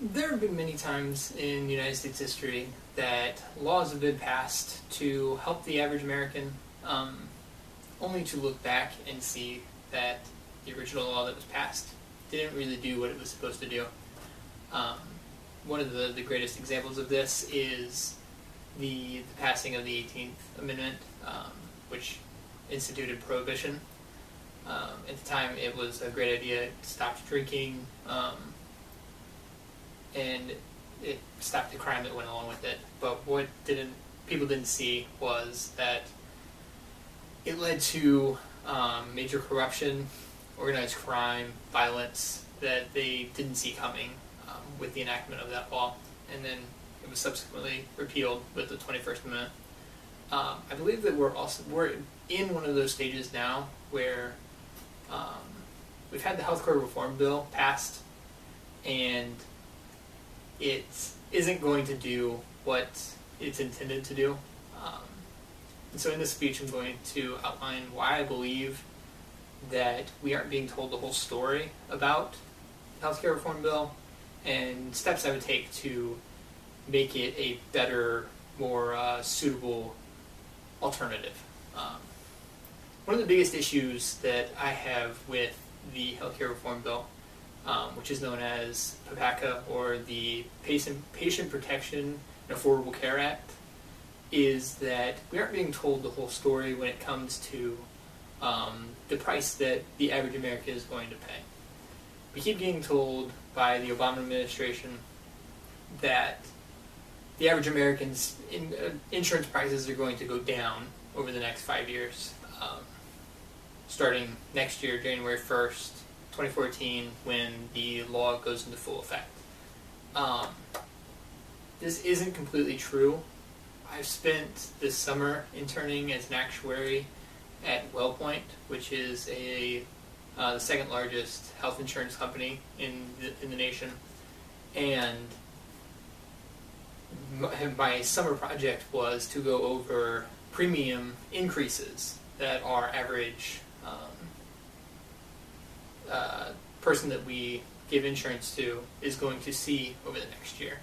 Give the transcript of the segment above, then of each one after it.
There have been many times in United States history that laws have been passed to help the average American, only to look back and see that the original law that was passed didn't really do what it was supposed to do. Um, One of the greatest examples of this is the passing of the 18th Amendment, which instituted prohibition. At the time, it was a great idea. It stopped drinking, and it stopped the crime that went along with it. But what people didn't see was that it led to major corruption, organized crime, violence that they didn't see coming with the enactment of that law. And then it was subsequently repealed with the 21st Amendment. I believe that we're in one of those stages now where we've had the healthcare reform bill passed, and it isn't going to do what it's intended to do. And so in this speech, I'm going to outline why I believe that we aren't being told the whole story about the healthcare reform bill, and steps I would take to make it a better, more suitable alternative. One of the biggest issues that I have with the healthcare reform bill, which is known as PPACA, or the Patient Protection and Affordable Care Act, is that we aren't being told the whole story when it comes to the price that the average American is going to pay. We keep getting told by the Obama administration that the average American's insurance prices are going to go down over the next 5 years, starting next year, January 1st, 2014, when the law goes into full effect. This isn't completely true. I've spent this summer interning as an actuary at WellPoint, which is the second largest health insurance company in the nation, and my summer project was to go over premium increases that our average person that we give insurance to is going to see over the next year.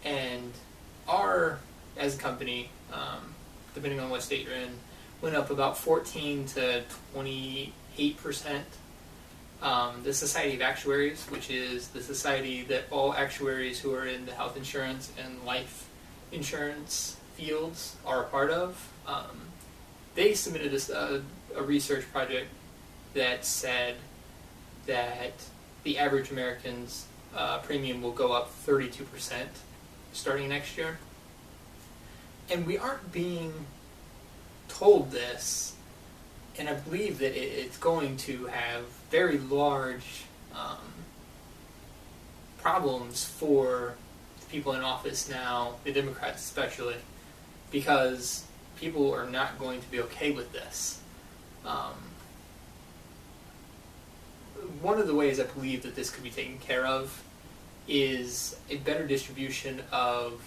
And as a company, depending on what state you're in, went up about 14 to 28%. The Society of Actuaries, which is the society that all actuaries who are in the health insurance and life insurance fields are a part of, they submitted a research project that said that the average American's premium will go up 32% starting next year. And we aren't being told this, and I believe that it's going to have very large problems for the people in office now, the Democrats especially, because people are not going to be okay with this. One of the ways I believe that this could be taken care of is a better distribution of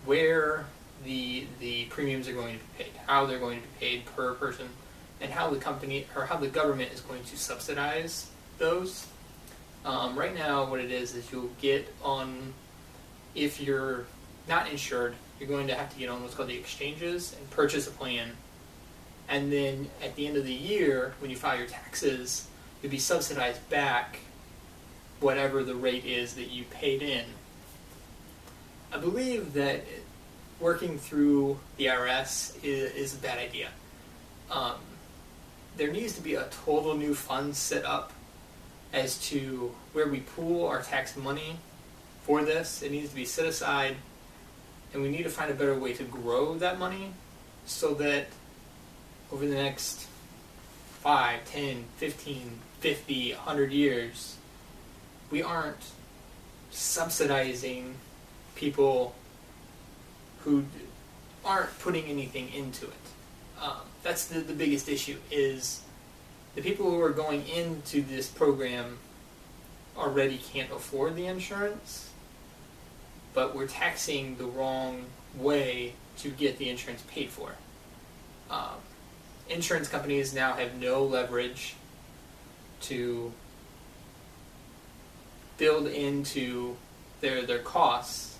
where the premiums are going to be paid, how they're going to be paid per person, and how the company or how the government is going to subsidize those. Right now, what it is you'll get on, if you're not insured, you're going to have to get on what's called the exchanges and purchase a plan. And then at the end of the year, when you file your taxes, you'll be subsidized back whatever the rate is that you paid in. I believe that working through the IRS is a bad idea. There needs to be a total new fund set up as to where we pool our tax money for this. It needs to be set aside, and we need to find a better way to grow that money so that over the next 5, 10, 15, 50, 100 years, we aren't subsidizing people who aren't putting anything into it. That's the biggest issue, is the people who are going into this program already can't afford the insurance, but we're taxing the wrong way to get the insurance paid for. Insurance companies now have no leverage to build into their costs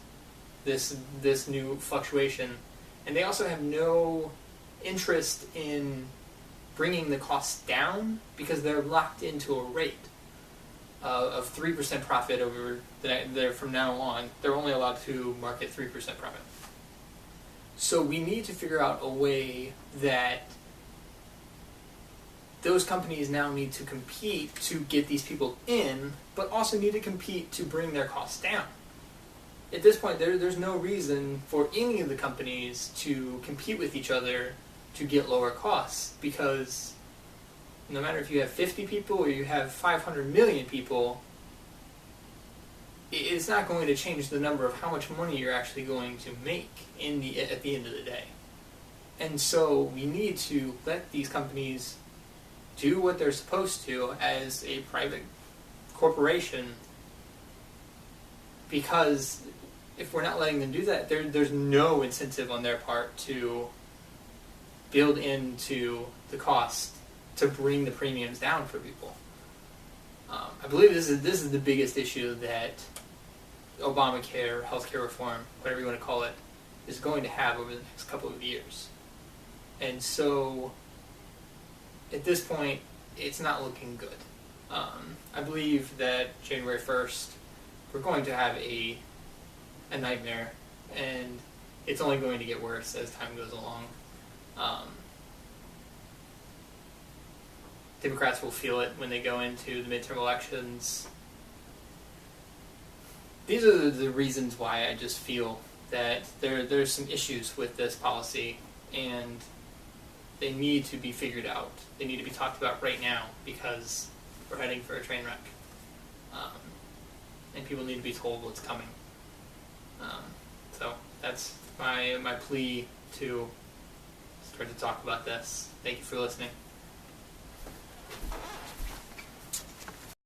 this new fluctuation, and they also have no interest in bringing the costs down because they're locked into a rate of 3% profit over from now on. They're only allowed to market 3% profit. So we need to figure out a way that those companies now need to compete to get these people in, but also need to compete to bring their costs down. At this point, there's no reason for any of the companies to compete with each other to get lower costs, because no matter if you have 50 people or you have 500 million people, it's not going to change the number of how much money you're actually going to make at the end of the day. And so we need to let these companies do what they're supposed to as a private corporation, because if we're not letting them do that, there's no incentive on their part to build into the cost to bring the premiums down for people. I believe this is the biggest issue that Obamacare, healthcare reform, whatever you want to call it, is going to have over the next couple of years. And so, at this point, it's not looking good. I believe that January 1st, we're going to have a nightmare, and it's only going to get worse as time goes along. Democrats will feel it when they go into the midterm elections. These are the reasons why I just feel that there's some issues with this policy, and they need to be figured out. They need to be talked about right now, because we're heading for a train wreck. And people need to be told what's coming. So that's my plea to start to talk about this. Thank you for listening.